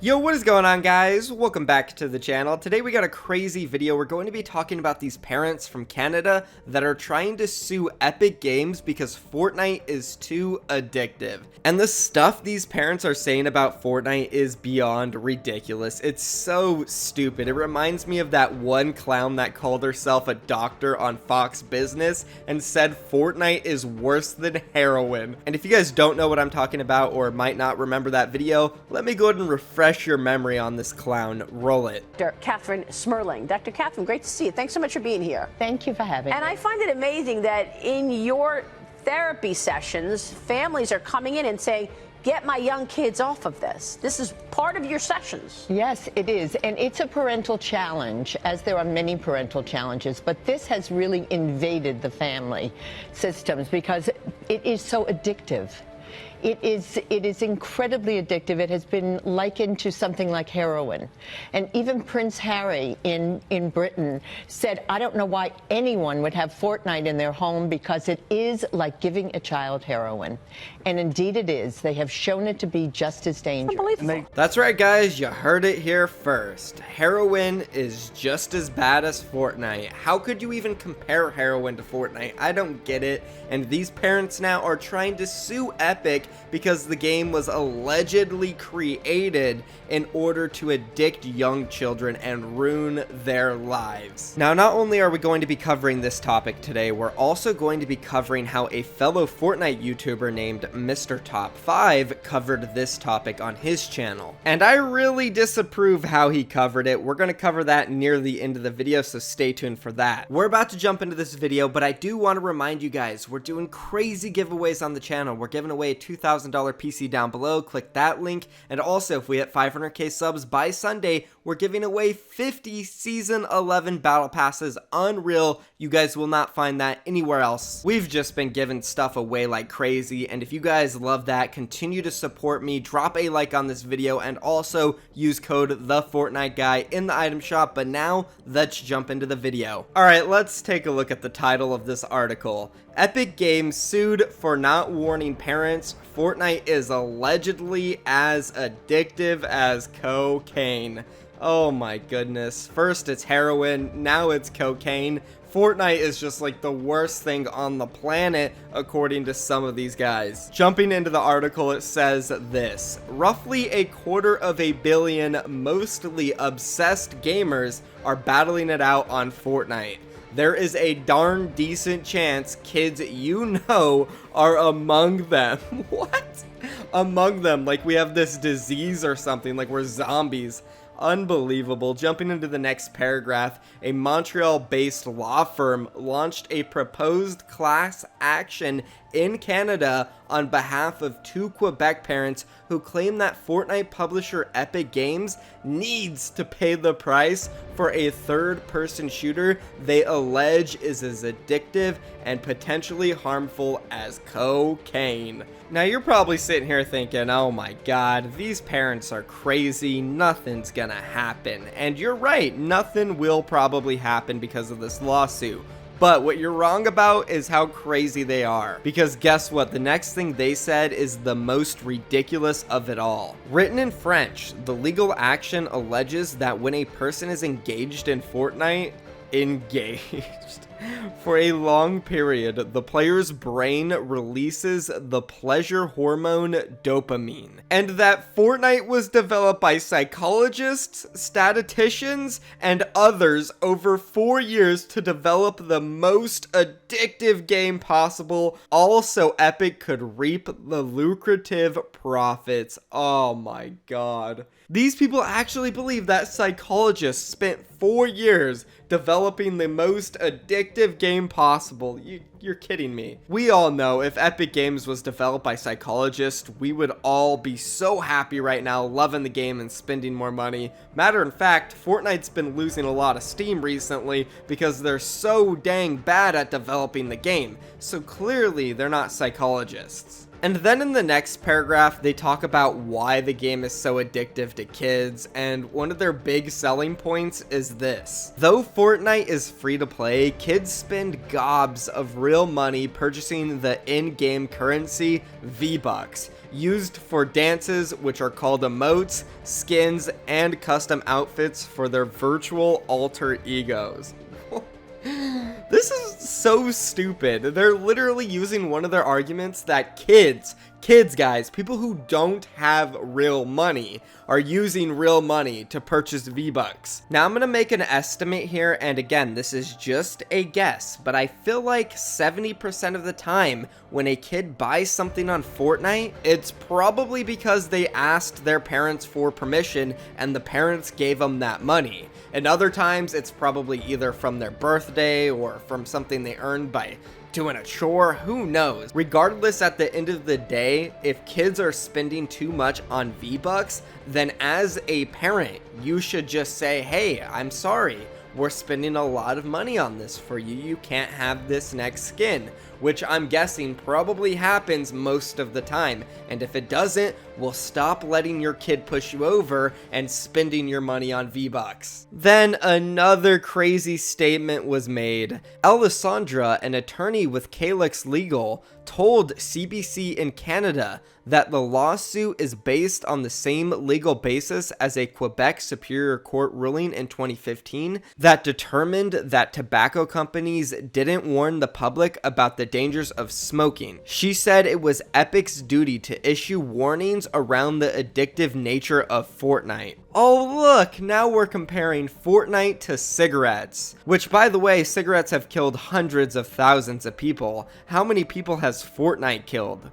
Yo, what is going on, guys? Welcome back to the channel. Today we got a crazy video. We're going to be talking about these parents from Canada that are trying to sue Epic Games because Fortnite is too addictive. And the stuff these parents are saying about Fortnite is beyond ridiculous. It's so stupid. It reminds me of that one clown that called herself a doctor on Fox Business and said Fortnite is worse than heroin. And if you guys don't know what I'm talking about or might not remember that video, let me go ahead and refresh your memory on this clown. Roll it. Dr. Catherine Smerling. Dr. Catherine, great to see you. Thanks so much for being here. Thank you for having me. And I find it amazing that in your therapy sessions, families are coming in and saying, get my young kids off of this. This is part of your sessions. Yes, it is. And it's a parental challenge, as there are many parental challenges. But this has really invaded the family systems because it is so addictive. It is incredibly addictive. It has been likened to something like heroin. And even Prince Harry in Britain said, I don't know why anyone would have Fortnite in their home because it is like giving a child heroin. And indeed it is. They have shown it to be just as dangerous. Unbelievable. That's right, guys. You heard it here first. Heroin is just as bad as Fortnite. How could you even compare heroin to Fortnite? I don't get it. And these parents now are trying to sue Epic because the game was allegedly created in order to addict young children and ruin their lives. Now, not only are we going to be covering this topic today, we're also going to be covering how a fellow Fortnite YouTuber named Mr. Top 5 covered this topic on his channel. And I really disapprove how he covered it. We're going to cover that near the end of the video, so stay tuned for that. We're about to jump into this video, but I do want to remind you guys, we're doing crazy giveaways on the channel. We're giving away a $2,000 PC down below. Click that link. And also, if we hit 500k subs by Sunday, we're giving away 50 Season 11 Battle Passes. Unreal. You guys will not find that anywhere else. We've just been giving stuff away like crazy, and if you guys love that, continue to support me. Drop a like on this video, and also use code TheFortniteGuy in the item shop. But now, let's jump into the video. Alright, let's take a look at the title of this article. Epic Games sued for not warning parents. Fortnite is allegedly as addictive as cocaine. Oh my goodness. First it's heroin, now it's cocaine. Fortnite is just like the worst thing on the planet, according to some of these guys. Jumping into the article, it says this: roughly 250 million mostly obsessed gamers are battling it out on Fortnite. There is a darn decent chance kids you know are among them. What? Among them, like we have this disease or something, like we're zombies. Unbelievable. Jumping into the next paragraph, a Montreal-based law firm launched a proposed class action in Canada on behalf of two Quebec parents who claim that Fortnite publisher Epic Games needs to pay the price for a third-person shooter they allege is as addictive and potentially harmful as cocaine. Now, you're probably sitting here thinking, oh my god, these parents are crazy, nothing's gonna happen. And you're right, nothing will probably happen because of this lawsuit. But what you're wrong about is how crazy they are. Because guess what? The next thing they said is the most ridiculous of it all. Written in French, the legal action alleges that when a person is engaged in Fortnite, for a long period, the player's brain releases the pleasure hormone dopamine. And that Fortnite was developed by psychologists, statisticians, and others over 4 years to develop the most addictive game possible. Also, Epic could reap the lucrative profits. Oh my god. These people actually believe that psychologists spent 4 years developing the most addictive game possible. You're kidding me. We all know if Epic Games was developed by psychologists, we would all be so happy right now, loving the game and spending more money. Matter of fact, Fortnite's been losing a lot of steam recently because they're so dang bad at developing the game. So clearly, they're not psychologists. And then in the next paragraph, they talk about why the game is so addictive to kids, and one of their big selling points is this. Though Fortnite is free to play, kids spend gobs of real money purchasing the in-game currency, V-Bucks, used for dances, which are called emotes, skins, and custom outfits for their virtual alter egos. This is so stupid. They're literally using one of their arguments that kids guys, people who don't have real money are using real money to purchase V-Bucks. Now I'm gonna make an estimate here, and again, this is just a guess, but I feel like 70% of the time when a kid buys something on Fortnite, it's probably because they asked their parents for permission and the parents gave them that money. And other times it's probably either from their birthday or from something they earned by doing a chore, who knows. Regardless, at the end of the day, if kids are spending too much on V-Bucks, then as a parent, you should just say, hey, I'm sorry, we're spending a lot of money on this for you, you can't have this next skin, which I'm guessing probably happens most of the time, and if it doesn't, we'll stop letting your kid push you over and spending your money on V-Bucks. Then another crazy statement was made. Alessandra, an attorney with Calyx Legal, told CBC in Canada that the lawsuit is based on the same legal basis as a Quebec Superior Court ruling in 2015 that determined that tobacco companies didn't warn the public about the dangers of smoking. She said it was Epic's duty to issue warnings around the addictive nature of Fortnite. Oh look, now we're comparing Fortnite to cigarettes. Which, by the way, cigarettes have killed hundreds of thousands of people. How many people has Fortnite killed?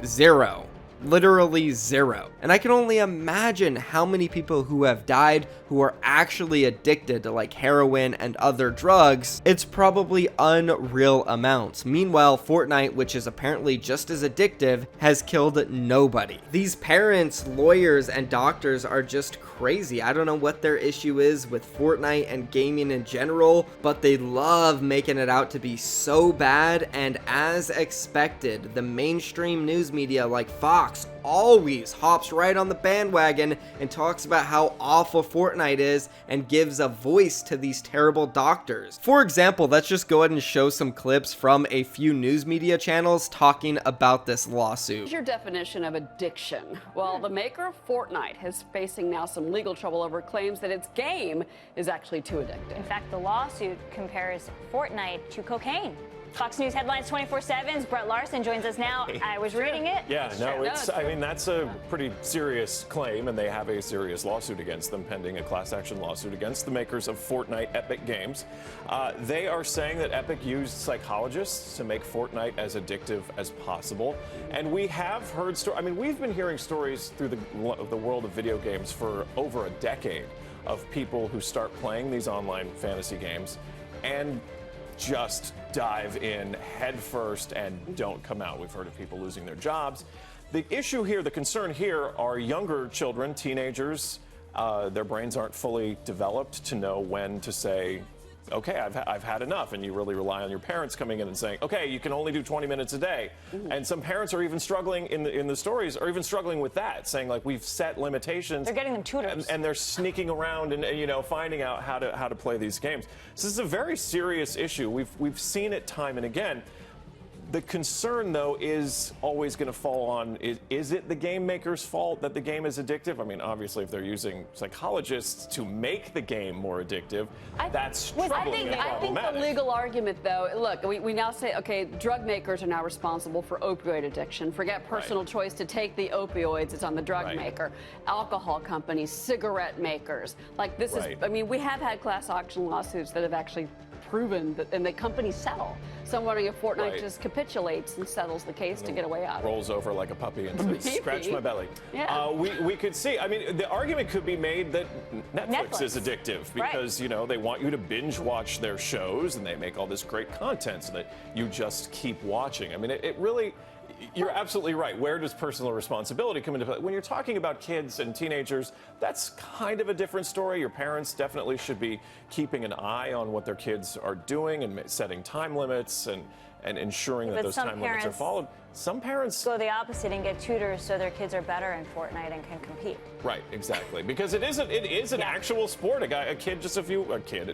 0. Literally 0. And I can only imagine how many people who have died who are actually addicted to like heroin and other drugs. It's probably unreal amounts. Meanwhile, Fortnite, which is apparently just as addictive, has killed nobody. These parents, lawyers, and doctors are just crazy. I don't know what their issue is with Fortnite and gaming in general, but they love making it out to be so bad, and as expected, the mainstream news media like Fox always hops right on the bandwagon and talks about how awful Fortnite is and gives a voice to these terrible doctors. For example, let's just go ahead and show some clips from a few news media channels talking about this lawsuit. What's your definition of addiction? Well, the maker of Fortnite is facing now some legal trouble over claims that its game is actually too addictive. In fact, the lawsuit compares Fortnite to cocaine. Fox News Headlines 24/7's Brett Larson joins us now. I was reading it. Yeah, no, it's, I mean, that's a pretty serious claim, and they have a serious lawsuit against them, pending a class action lawsuit against the makers of Fortnite, Epic Games. They are saying that Epic used psychologists to make Fortnite as addictive as possible. And we have heard stories, I mean, we've been hearing stories through the world of video games for over a decade of people who start playing these online fantasy games and just dive in headfirst and don't come out. We've heard of people losing their jobs. The issue here, the concern here, are younger children, teenagers. Their brains aren't fully developed to know when to say, okay, I've had enough, and you really rely on your parents coming in and saying, okay, you can only do 20 minutes a day. And some parents are even struggling in the stories, are even struggling with that, saying like, we've set limitations. They're getting them tutors. And they're sneaking around and you know, finding out how to play these games. So this is a very serious issue. We've seen it time and again. The concern, though, is always going to fall on, is it the game maker's fault that the game is addictive? I mean, obviously, if they're using psychologists to make the game more addictive, that's troubling and I think the legal argument, though, look, we now say, okay, drug makers are now responsible for opioid addiction. Forget personal choice to take the opioids, it's on the drug maker. Alcohol companies, cigarette makers. Like, this is, I mean, we have had class action lawsuits that have actually proven that, and the companies settle. So I'm wondering if Fortnite just capitulates and settles the case to get away out of it. Rolls over like a puppy and says, scratch my belly. Yeah. We could see, I mean, the argument could be made that Netflix is addictive because, you know, they want you to binge watch their shows and they make all this great content so that you just keep watching. I mean, it really, you're absolutely right. Where does personal responsibility come into play? When you're talking about kids and teenagers, that's kind of a different story. Your parents definitely should be keeping an eye on what their kids are doing and setting time limits and ensuring that But those some time limits are parents followed. Some parents go the opposite and get tutors so their kids are better in Fortnite and can compete. Right, exactly. Because it is an actual sport. A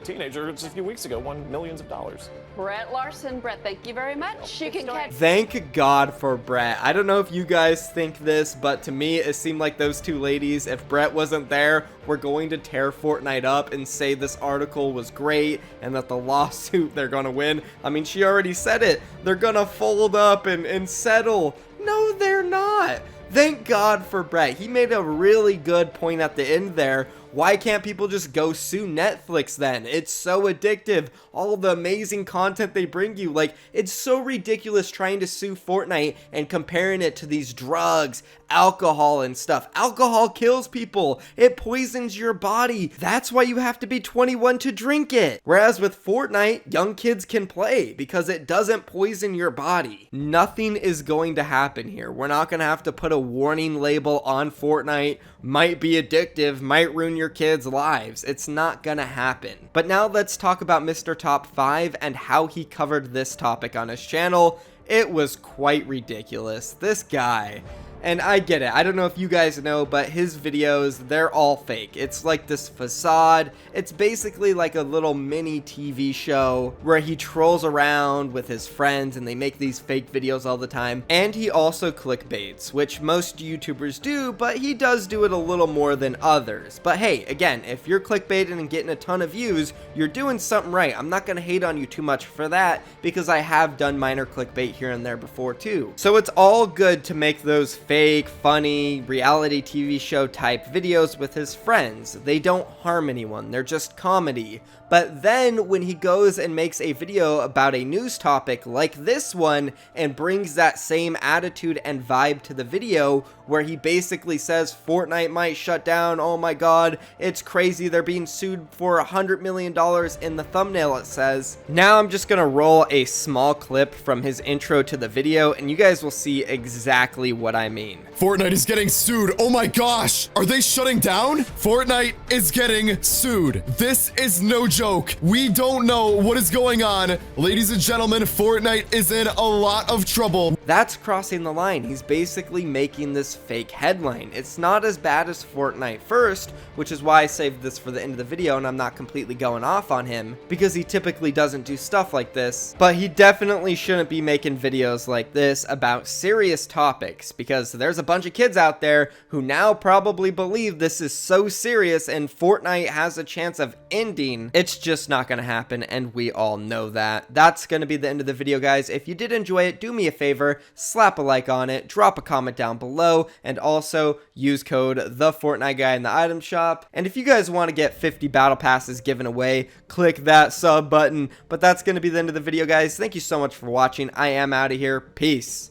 teenager just a few weeks ago won millions of dollars. Brett Larson. Brett, thank you very much. You can catch. Thank God for Brett. I don't know if you guys think this, but to me, it seemed like those two ladies, if Brett wasn't there, were going to tear Fortnite up and say this article was great and that the lawsuit they're going to win. I mean, she already said it. They're going to fold up and settle. No, they're not. Thank God for Brett. He made a really good point at the end there. Why can't people just go sue Netflix then? It's so addictive. All the amazing content they bring you. Like, it's so ridiculous trying to sue Fortnite and comparing it to these drugs, alcohol and stuff. Alcohol kills people. It poisons your body. That's why you have to be 21 to drink it. Whereas with Fortnite, young kids can play because it doesn't poison your body. Nothing is going to happen here. We're not going to have to put a warning label on Fortnite. Might be addictive, might ruin your kids' lives. It's not gonna happen. But now let's talk about Mr. Top 5 and how he covered this topic on his channel. It was quite ridiculous. This guy. And I get it. I don't know if you guys know, but his videos, they're all fake. It's like this facade. It's basically like a little mini TV show where he trolls around with his friends and they make these fake videos all the time. And he also clickbaits, which most YouTubers do, but he does do it a little more than others. But hey, again, if you're clickbaiting and getting a ton of views, you're doing something right. I'm not going to hate on you too much for that because I have done minor clickbait here and there before too. So it's all good to make those fake, funny, reality TV show type videos with his friends. They don't harm anyone, they're just comedy. But then when he goes and makes a video about a news topic like this one and brings that same attitude and vibe to the video where he basically says Fortnite might shut down, oh my god, it's crazy, they're being sued for $100 million in the thumbnail it says. Now I'm just gonna roll a small clip from his intro to the video and you guys will see exactly what I mean. Fortnite is getting sued. Oh my gosh. Are they shutting down? Fortnite is getting sued. This is no joke. We don't know what is going on. Ladies and gentlemen, Fortnite is in a lot of trouble. That's crossing the line. He's basically making this fake headline. It's not as bad as Fortnite first, which is why I saved this for the end of the video and I'm not completely going off on him because he typically doesn't do stuff like this. But he definitely shouldn't be making videos like this about serious topics because there's a bunch of kids out there who now probably believe this is so serious and Fortnite has a chance of ending. It's just not going to happen and we all know that. That's going to be the end of the video, guys. If you did enjoy it, do me a favor, slap a like on it, drop a comment down below, and also use code TheFortniteGuy in the item shop. And if you guys want to get 50 battle passes given away, click that sub button. But that's going to be the end of the video, guys. Thank you so much for watching. I am out of here. Peace.